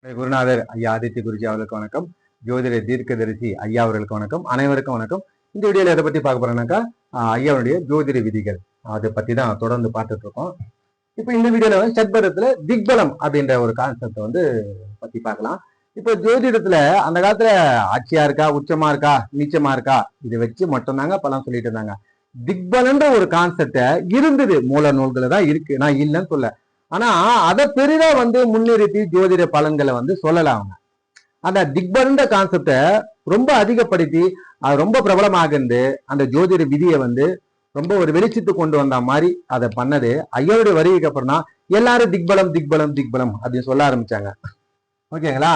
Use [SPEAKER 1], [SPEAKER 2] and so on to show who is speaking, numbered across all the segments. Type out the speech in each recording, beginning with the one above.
[SPEAKER 1] குருநாதர் ஐயா ஆதித்ய குருஜி அவர்களுக்கு வணக்கம். ஜோதிட தீர்க்கதரிசி ஐயா அவர்களுக்கு வணக்கம். அனைவருக்கும் வணக்கம். இந்த வீடியோல எதை பத்தி பார்க்க போறோம்னாக்கா ஐயாவுடைய ஜோதிட விதிகள் அதை பத்தி தான் தொடர்ந்து பார்த்துட்டு இருக்கோம். இப்ப இந்த வீடியோல சட்பரத்துல திக்பலம் அப்படின்ற ஒரு கான்செப்ட் பத்தி பார்க்கலாம். இப்ப ஜோதிடத்துல அந்த காலத்துல ஆட்சியா இருக்கா, உச்சமா இருக்கா, நீச்சமா இருக்கா, இதை வச்சு மட்டும்தாங்க பலம் சொல்லிட்டு இருந்தாங்க. திக்பலன்ற ஒரு கான்செப்ட இருந்தது, மூல நூல்களை தான் இருக்கு, நான் இல்லைன்னு சொல்ல. ஆனா அதை பெரிதா முன்னிறுத்தி ஜோதிட பலன்களை சொல்லலாம். அவங்க அந்த திக்பலன்ற கான்செப்ட ரொம்ப அதிகப்படுத்தி அது ரொம்ப பிரபலமாக இருந்து அந்த ஜோதிட விதியை ரொம்ப ஒரு வெளிச்சத்து கொண்டு வந்த மாதிரி அதை பண்ணது ஐயாவுடைய வருகைக்கு அப்புறம் தான் எல்லாரும் திக்பலம் திக்பலம் திக்பலம் அப்படின்னு சொல்ல ஆரம்பிச்சாங்க. ஓகேங்களா?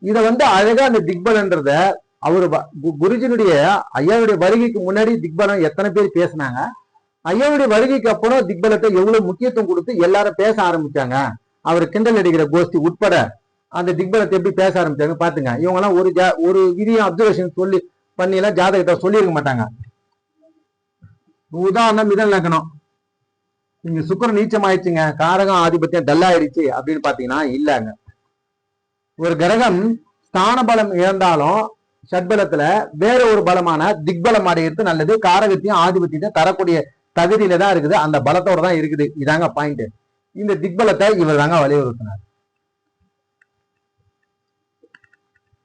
[SPEAKER 1] இதை அழகா அந்த திக்பலன்றத அவரு குருஜினுடைய ஐயாவுடைய வருகைக்கு முன்னாடி திக்பலம் எத்தனை பேர் பேசினாங்க, ஐயாவுடைய வருகைக்கு அப்புறம் திக்பலத்தை எவ்வளவு முக்கியத்துவம் கொடுத்து எல்லாரும் பேச ஆரம்பிச்சாங்க. அவர் கிண்டல் அடிக்கிற கோஷ்டி உட்பட அந்த திக்பலத்தை எப்படி பேச ஆரம்பிச்சாங்க பாத்துங்க. இவங்க எல்லாம் ஒரு விதியும் அப்சர்வேஷன் சொல்லி பண்ணி எல்லாம் ஜாதகத்தை சொல்லியிருக்க மாட்டாங்க. உதாரணம் மிதன் லக்னம், இங்க சுக்கிரன் நீச்சம் ஆயிடுச்சுங்க, காரகம் ஆதிபத்தியம் டல்லாயிடுச்சு அப்படின்னு பாத்தீங்கன்னா இல்லங்க. ஒரு கிரகம் ஸ்தான பலம் இழந்தாலும் ஷட்பலத்துல வேற ஒரு பலமான திக்பலம் அடையிறது நல்லது. காரகத்தையும் ஆதிபத்தியத்தையும் தரக்கூடிய தகுதியில தான் இருக்குது, அந்த பலத்தோட தான் இருக்குது. இதாங்க பாயிண்ட். இந்த திக்பலத்தை இவர் தாங்க வலியுறுத்தினார்.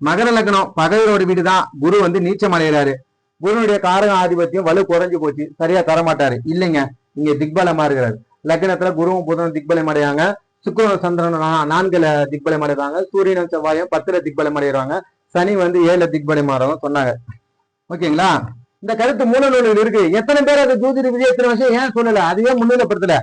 [SPEAKER 1] மகர லக்னம் பகைவரோட வீடு தான், குரு நீச்சம் அடைகிறாரு. குருனுடைய காரக ஆதிபத்தியம் வலு குறைஞ்சு போச்சு, சரியா தரமாட்டாரு இல்லைங்க. இங்க திக்பலமா இருக்கிறாரு. லக்னத்துல குருவும் புதனும் திக்பலம் அடையாங்க, சுக்கிரன் சந்திரன் 4 திக்பலம் அடைவாங்க, சூரியனும் செவ்வாயும் 10 திக்பலம் அடைவாங்க, சனி 7 திக்பலம் ஆறவங்க சொன்னாங்க. ஓகேங்களா? இந்த கருத்து மூல நூல்கள் இருக்கு. எத்தனை பேர் அந்த ஜோதிட விதியை எத்தனை வருஷம் ஏன் சொல்லல, அதுவே முன்னிலைப்படுத்தல.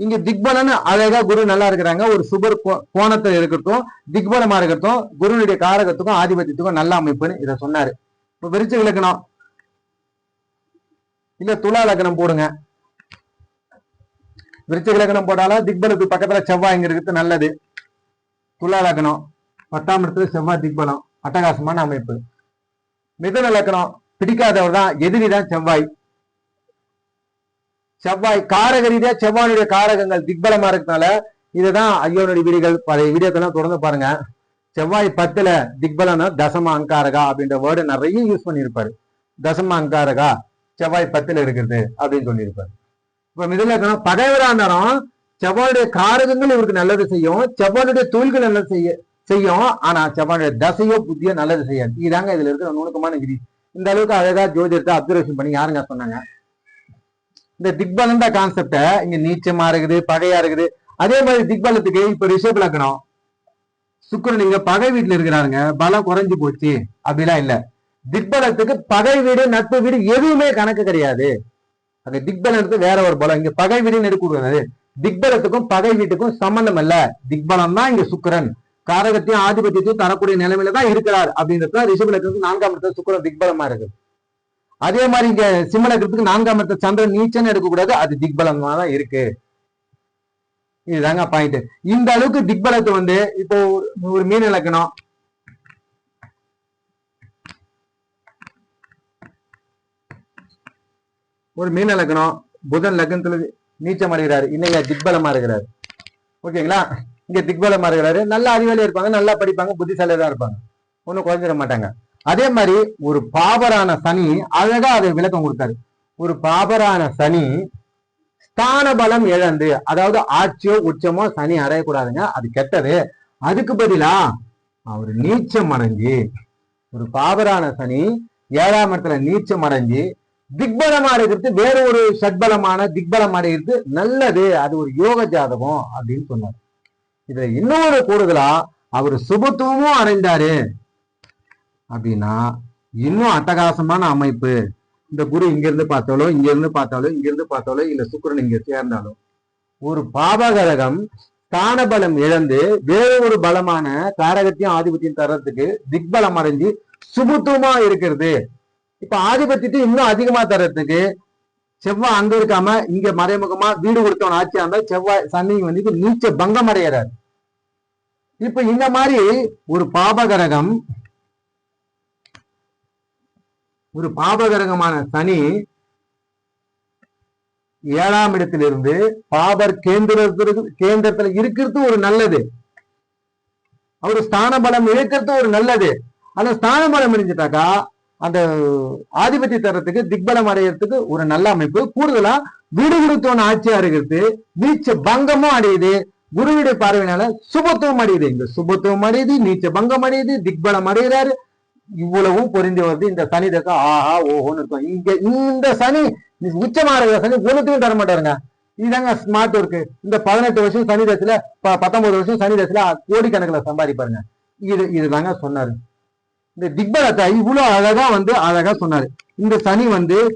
[SPEAKER 1] இங்க திக்பலன்னு அழகா குரு நல்லா இருக்கிறாங்க, ஒரு சுபர் கோணத்துல இருக்கட்டும், திக்பலமா இருக்கட்டும், குருனுடைய காரகத்துக்கும் ஆதிபத்தியத்துக்கும் நல்ல அமைப்புன்னு இதை சொன்னாரு. இப்ப விருச்சிக இலக்கணம் இல்ல துலா லக்னம் போடுங்க. விருச்சிக இலக்கணம் போட்டாலும் திக்பலத்துக்கு பக்கத்துல செவ்வாய் இங்க இருக்கிறது நல்லது. துலா லக்னம் 10ஆம் இடத்துல செவ்வாய் திக்பலம், அட்டகாசமான அமைப்பு. மிதுன லக்னம் பிடிக்காதவர் தான், எதிரிதான் செவ்வாய். செவ்வாய் காரக ரீதியா செவ்வாயுடைய காரகங்கள் திக்பலமா இருக்கனால இதுதான் ஐயோனுடைய வீடுகள். பழைய வீடியோக்கெல்லாம் தொடர்ந்து பாருங்க. செவ்வாய் 10 திக்பலம்னா தசம அங்காரகா அப்படின்ற வேர்டு நிறைய யூஸ் பண்ணியிருப்பாரு. தசம அங்காரகா செவ்வாய் 10 இருக்கிறது அப்படின்னு சொல்லியிருப்பாரு. இப்ப மிதுன லக்னம் பகைவரா இருந்தாலும் செவ்வாயுடைய காரகங்கள் இவருக்கு நல்லது செய்யும், செவ்வாயுடைய தொழில்கள் நல்லது செய்யும். ஆனா செவ்வாயுடைய தசையோ புத்தியோ நல்லது செய்யாது. இதாங்க இதுல இருக்கிற நுணுக்கமான விதி. இந்த அளவுக்கு அழகா ஜோதிடத்தை அப்சர்வேஷன் பண்ணி யாருங்க சொன்னாங்க? இந்த திக்பலன்ற கான்செப்ட இங்க நீச்சமா இருக்குது, பகையா இருக்குது. அதே மாதிரி திக்பலத்துக்கு இப்ப ரிஷப லக்னம் சுக்கிரன் இங்க பகை வீட்டுல இருக்கிறாருங்க, பலம் குறைஞ்சு போச்சு அப்படிலாம் இல்ல. திக்பலத்துக்கு பகை வீடு நட்பு வீடு எதுவுமே கணக்கு கிடையாது. அந்த திக்பலத்துக்கு வேற ஒரு பலம். இங்க பகை வீடுன்னு எடுக்கூடாது. திக்பலத்துக்கும் பகை வீட்டுக்கும் சம்பந்தம் இல்ல. திக்பலம் தான் இங்க சுக்கிரன் காரகத்தையும் ஆதிபத்தியத்தையும் தரக்கூடிய நிலைமையில தான் இருக்கிறார் அப்படின்றது ரிஷப லக்னத்துக்கு 4ஆம் இடத்துல சுக்கிரன் திக்பலமா இருக்கு. அதே மாதிரி இங்க சிம்ம லக்னத்துக்கு 4ஆம் இடத்துல சந்திரன் நீச்சன்னு எடுக்கக்கூடாது, அது திக்பலமா தான் இருக்கு. இதுதாங்க பாயிண்ட். இந்த அளவுக்கு திக்பலத்தை இப்போ ஒரு மீன லக்னம், ஒரு மீன லக்னம் புதன் லக்னத்துல நீச்சம் அடைகிறாரு, இன்னைக்கு திக்பலமா இருக்கிறாரு. ஓகேங்களா? இங்க திக்பலமா இருக்கிறாரு, நல்லா அறிவாளியா இருப்பாங்க, நல்லா படிப்பாங்க, புத்திசாலியா தான் இருப்பாங்க, ஒன்னும் குறைஞ்சிட மாட்டாங்க. அதே மாதிரி ஒரு பாபரான சனி அழகா அதை விளக்கம் கொடுத்தாரு. ஒரு பாபரான சனி ஸ்தான பலம் இழந்து, அதாவது ஆட்சியோ உச்சமோ சனி அடையக்கூடாதுங்க, அது கெட்டது. அதுக்கு பதிலா அவர் நீச்சம் அடைஞ்சு, ஒரு பாபரான சனி 7ஆம் இடத்துல நீச்சம் அடைஞ்சு திக்பலம் அடைகிறது, வேற ஒரு ஷட்பலமான திக்பலம் அடைகிறது நல்லது, அது ஒரு யோக ஜாதகம் அப்படின்னு சொன்னார். இதுல இன்னொரு கூடுதலா அவர் சுபத்துவமும் அடைந்தாரு அப்படின்னா இன்னும் அட்டகாசமான அமைப்பு. இந்த குரு இங்க இருந்து பார்த்தாலோ, இங்க இருந்து பார்த்தாலோ, இங்க இருந்து பார்த்தாலோ, இல்ல சுக்கிரன் இங்க சேர்ந்தாலும் ஒரு பாபகரகம் ஸ்தான பலம் இழந்து வேற ஒரு பலமான காரகத்தையும் ஆதிபத்தியம் தர்றதுக்கு திக்பலம் அடைஞ்சு சுபத்துவமா இருக்கிறது. இப்ப ஆதிபத்தியத்தை இன்னும் அதிகமா தர்றதுக்கு செவ்வாய் அங்க இருக்காம இங்க மறைமுகமா வீடு கொடுத்தவன் ஆட்சியா இருந்தா செவ்வாய் சனி நீச்ச பங்கம் அடைகிறார். இப்ப இந்த மாதிரி ஒரு பாபகரகம், ஒரு பாபகரகமான சனி 7ஆம் இடத்திலிருந்து பாபர் கேந்திரத்துல இருக்கிறது ஒரு நல்லது. அவரு ஸ்தான பலம் இழக்கிறது ஒரு நல்லது. ஆனா ஸ்தான பலம் இழிஞ்சிட்டாக்கா அந்த ஆதிபத்திய தரத்துக்கு திக்பலம் அடையிறதுக்கு ஒரு நல்ல அமைப்பு. கூடுதலா விடுவிடுத்தோன ஆட்சியா இருக்கிறது, நீச்ச பங்கமும் அடையுது. குருவுடைய பார்வையினால சுபத்துவம் அடையுது. இந்த சுபத்துவம் அடையுது, நீச்ச பங்கம் அடையுது, திக்பலம் அடைகிறாரு. இவ்வளவும் பொருந்தி வருது. இந்த சனி தசை ஆஹா ஓஹோன்னு இருக்கும். இங்க இந்த சனி உச்சமா இருக்கிற சனி ஒண்ணுத்தையும் தர மாட்டாருங்க. இதுதாங்க ஸ்மார்ட் ஒர்க்கு. இந்த 18 வருஷம் சனி தசையில 19 வருஷம் சனி தசையில கோடிக்கணக்கில் சம்பாதிப்பாருங்க. இதுதாங்க சொன்னாரு. இந்த திக்பலத்தை இவ்வளவு அழகா அழகா சொன்னாரு. இந்த சனி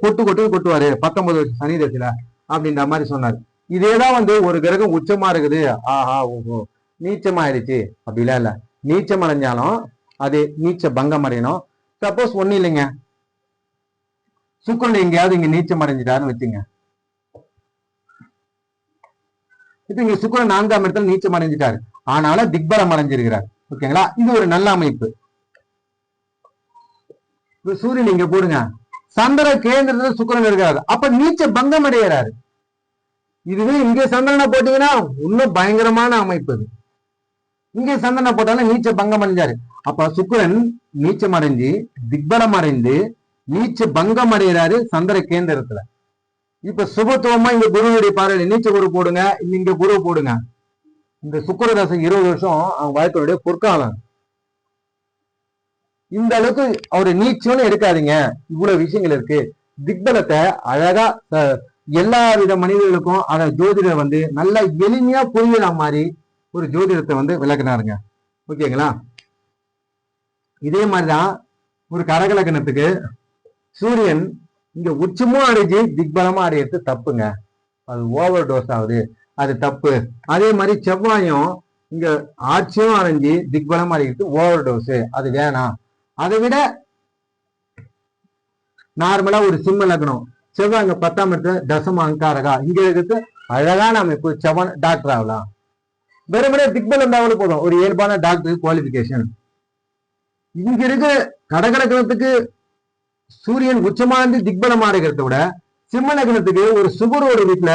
[SPEAKER 1] கொட்டுவாரு 19 வருஷம் சனி தசையில அப்படின்ற மாதிரி சொன்னாரு. இதேதான் ஒரு கிரகம் உச்சமா இருக்குது, ஆஹா ஓஹோ நீச்சமா ஆயிடுச்சு அப்படிலாம் இல்ல. நீச்சம் அடைஞ்சாலும் அது நீச்ச பங்கம் அடையணும். சப்போஸ் ஒண்ணு இல்லைங்க, சுக்கிரன் எங்கேயாவது இங்க நீச்சம் அடைஞ்சிட்டாருன்னு வச்சுங்க. இப்ப இங்க சுக்கிரன் 4ஆம் இடத்துல நீச்சம் அடைஞ்சிட்டாரு, ஆனாலும் திக்பலம் அடைஞ்சிருக்கிறார். ஓகேங்களா, இது ஒரு நல்ல அமைப்பு. சூரியன் இங்க போடுங்க, சந்திர கேந்திரத்துல சுக்கிரன் இருக்கிறாரு, அப்ப நீச்ச பங்கம் அடைகிறாரு. இதுவே இங்க சந்திரனை போட்டீங்கன்னா இன்னும் பயங்கரமான அமைப்பு. இங்க சந்திரனை போட்டாலும் நீச்ச பங்கம் அடைஞ்சாரு. அப்ப சுக்கிரன் நீச்சம் அடைஞ்சு திக்பலம் அடைந்து நீச்ச பங்கம் அடைகிறாரு சந்திர கேந்திரத்துல. இப்ப சுபத்துவமா இந்த குருவுடைய பார்வையில நீச்ச குரு போடுங்க, இங்க குரு போடுங்க. இந்த சுக்கிர தசை 20 வருஷம் அவங்க வாழ்க்கையுடைய பொற்காலம். இந்த அளவுக்கு அவரு நீச்சம்னு எடுக்காதீங்க. இவ்வளவு விஷயங்கள் இருக்கு. திக்பலத்தை அழகா எல்லா வித மனிதர்களுக்கும் அத ஜோதிடர் நல்லா எளிமையா புரியல மாதிரி ஒரு ஜோதிடத்தை விளக்குனாருங்க. ஓகேங்களா, இதே மாதிரிதான் ஒரு கடகலக்கணத்துக்கு சூரியன் இங்க உச்சமும் அடைஞ்சு திக்பலமா அடையிறது தப்புங்க. அது ஓவர் டோஸ் ஆகுது, அது தப்பு. அதே மாதிரி செவ்வாயும் இங்க ஆட்சியும் அடைஞ்சு திக்பலம் அடையிறது ஓவர் டோஸ், அது வேணாம். அதை விட நார்மலா ஒரு சிம்ம லக்னம் செவ்வாய் 10ஆம் இடத்துல தசம அங்காரகா இங்க இருக்கிறது அழகான அமைப்பு. செவ்வாய் டாக்டர் ஆகலாம். வெறுமனே திக்பலம் இருந்தாலும் போதும், ஒரு இயல்பான டாக்டர் குவாலிபிகேஷன். இங்க இருக்க கடகலக்கணத்துக்கு சூரியன் உச்சமானது திக்பலமா இருக்கிறத விட சிம்ம லக்னத்துக்கு ஒரு சுபரோட வீட்டுல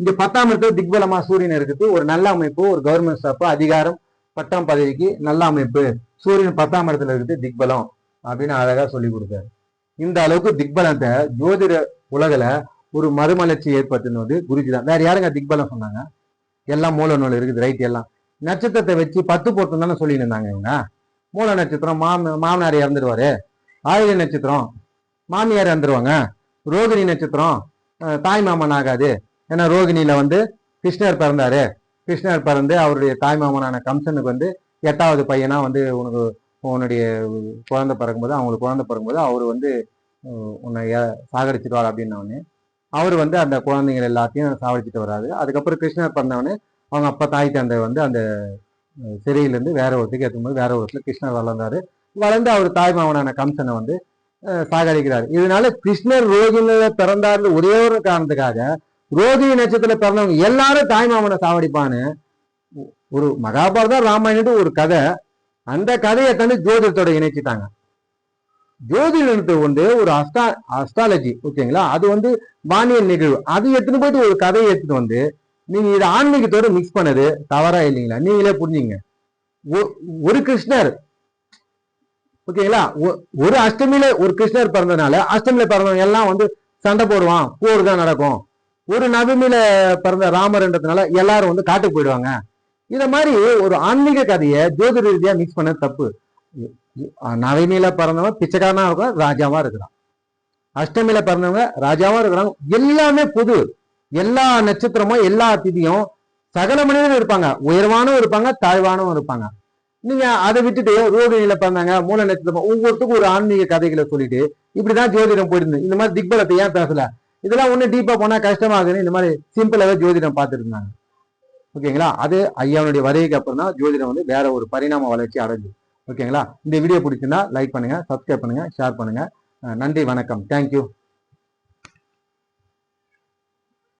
[SPEAKER 1] இங்க 10ஆம் இடத்துல திக்பலமா சூரியன் இருக்குது ஒரு நல்ல அமைப்பு. ஒரு கவர்மெண்ட் ஸ்டாஃப், அதிகாரம், பட்டம் பதவிக்கு நல்ல அமைப்பு. சூரியன் 10ஆம் இடத்துல இருக்குது திக்பலம் அப்படின்னு அழகா சொல்லி கொடுத்தாரு. இந்த அளவுக்கு திக்பலத்தை ஜோதிட உலகில ஒரு மறுமலர்ச்சி ஏற்படுத்தினது குருஜி தான். வேற யாருங்க திக்பலம் சொன்னாங்க? எல்லாம் மூல நூல் இருக்குது, ரைட். எல்லாம் நட்சத்திரத்தை வச்சு 10 பொருத்தம் தானே சொல்லிட்டு இருந்தாங்க இவங்க. மூல நட்சத்திரம் மாமனார் இறந்துருவாரு, ஆயுத நட்சத்திரம் மாமியார் இறந்துருவாங்க, ரோகிணி நட்சத்திரம் தாய் மாமன் ஆகாது. ஏன்னா ரோகிணியில கிருஷ்ணர் பிறந்தாரு, கிருஷ்ணர் பிறந்து அவருடைய தாய் மாமனான கம்சனுக்கு 8வது பையனா உனக்கு உன்னுடைய குழந்தை பிறக்கும்போது அவங்களுக்கு குழந்தை பிறக்கும்போது அவரு உன்னை சாகடிச்சிட்டு அப்படின்னவொடனே அவரு அந்த குழந்தைகள் எல்லாத்தையும் சாவடிச்சுட்டு வராது. அதுக்கப்புறம் கிருஷ்ணர் பிறந்தவனே அவங்க அப்பா தாய் தந்தை அந்த சிறையிலேருந்து வேற ஒருத்துக்கு ஏற்றும்போது வேற ஒருத்துல கிருஷ்ணர் வளர்ந்து அவர் தாய் மாமனான கம்சனை சாகடிக்கிறாரு. இதனால கிருஷ்ணர் ரோகிணியில பிறந்தாருன்னு ஒரே ஒரு காரணத்துக்காக ரோகிணி நட்சத்திரத்துல பிறந்தவங்க எல்லாரும் தாய் மாமனை சாவடிப்பான்னு ஒரு மகாபாரதம் ராமாயணம் ஒரு கதை. அந்த கதையை ஜோதிடத்தோட இணைச்சிட்டாங்க. ஜோதிடத்தை ஒரு அஸ்ட்ராலஜி, ஓகேங்களா, அது வானியல் நிகழ்வு. அது எடுத்துன்னு போயிட்டு ஒரு கதையை எடுத்துட்டு நீங்க இதை ஆன்மீகத்தோட மிக்ஸ் பண்ணது தவறா இல்லைங்களா? நீங்களே புரிஞ்சுங்க. ஒரு கிருஷ்ணர், ஓகேங்களா, ஒரு அஷ்டமியில ஒரு கிருஷ்ணர் பிறந்ததுனால அஷ்டமியில பிறந்தவங்க எல்லாம் சண்டை போடுவான், போர் தான் நடக்கும். ஒரு நவமியில பிறந்த ராமர்ன்றதுனால எல்லாரும் காட்டுக்கு போயிடுவாங்க. இத மாதிரி ஒரு ஆன்மீக கதையை ஜோதிட ரீதியா மிக்ஸ் பண்ண தப்பு. நவமியில பிறந்தவங்க பிச்சைக்காரனா இருக்கிறான், ராஜாவா இருக்கிறான். அஷ்டமியில பிறந்தவங்க ராஜாவா இருக்கிறாங்க. எல்லாமே பொது. எல்லா நட்சத்திரமும் எல்லா திதியும் சகல மனிதனும் இருப்பாங்க, உயர்வானும் இருப்பாங்க, தாழ்வானும் இருப்பாங்க. நீங்க அதை விட்டுட்டு ரோகிணியில பிறந்தாங்க மூல நட்சத்திரம் ஒவ்வொருத்துக்கும் ஒரு ஆன்மீக கதைகளை சொல்லிட்டு இப்படிதான் ஜோதிடம் போயிருந்து. இந்த மாதிரி திக்பலத்தை ஏன் பேசல? இதெல்லாம் ஒண்ணு டீப்பா போனா கஷ்டமாகுதுன்னு இந்த மாதிரி சிம்பிளாவே ஜோதிடம் பார்த்துட்டு இருந்தாங்க. ஓகேங்களா, அது ஐயாவுடைய வருகைக்கு அப்புறம் தான் ஜோதிடம் வேற ஒரு பரிணாம வளர்ச்சி அடைஞ்சு. ஓகேங்களா, இந்த வீடியோ பிடிச்சிருந்தா லைக் பண்ணுங்க, சப்ஸ்கிரைப் பண்ணுங்க, ஷேர் பண்ணுங்க. நன்றி, வணக்கம், தேங்க்யூ.